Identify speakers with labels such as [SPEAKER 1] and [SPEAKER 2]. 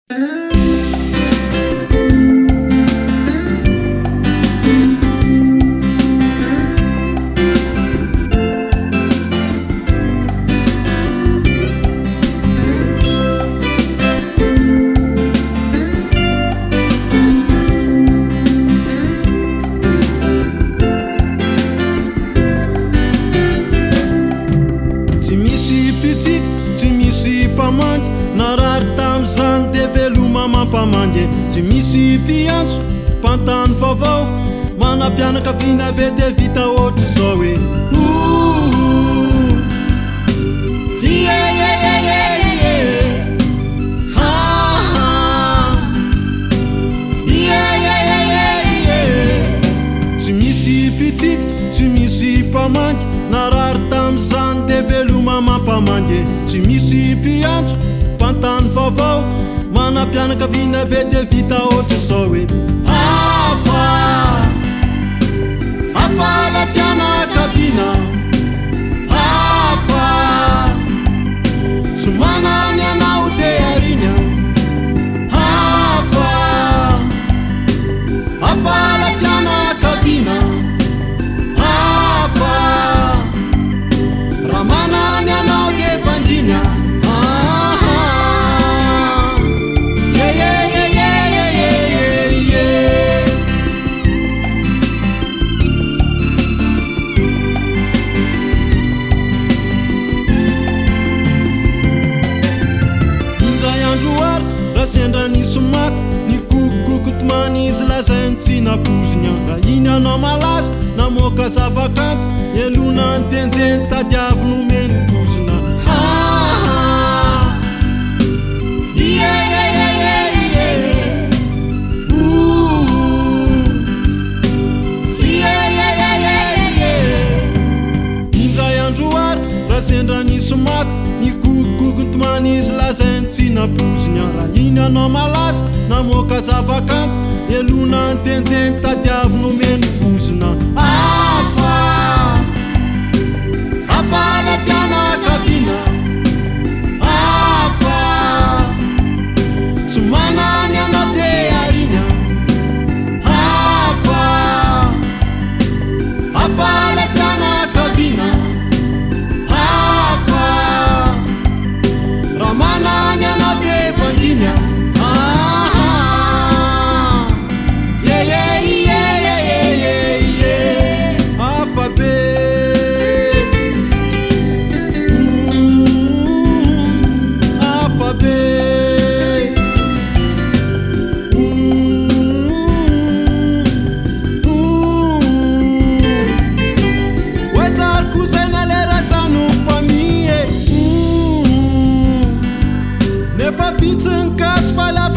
[SPEAKER 1] Tsy misy mpamangy narary tam'izany de veloma mampamangy. Tsy misy mpiantso mpantany vaovao manam-pianakaviana ave de vita ohatry zao hoe tsy misy mpitsity, tsy misy mpamangy narary tam'izany de veloma mampamangy. Tsy misy mpiantso mpantany vaovao manam-pianakaviana ave de vita ohatry zao hoe hafa la fianakaviana, hafa tsy manany anao de ariana, hafa la fianakaviana, hafa raha manany anao de vandina. Sendra nisy maty ny kokoko tomany izy lazainy tsy napoziny. Raha iny anao malaza namoaka zavakanto elona ny tenjeny tadiavy nomeny pozina. Indray andro ary raha sendra nisy maty ny kokoko tomany izy lazainy tsy napoziny. Raha iny anao malaza namoaka zavakanto elona ny tenjeny tadiavy nomeny pozina. Hafa la fianakaviana, hafa tsy manany anao de ariana, hafa la fianakaviana, hafa raha manany anao de vandina. Hafa be hafa be oetsariko zay nalera zano famille nefa vitsy ny gasy fala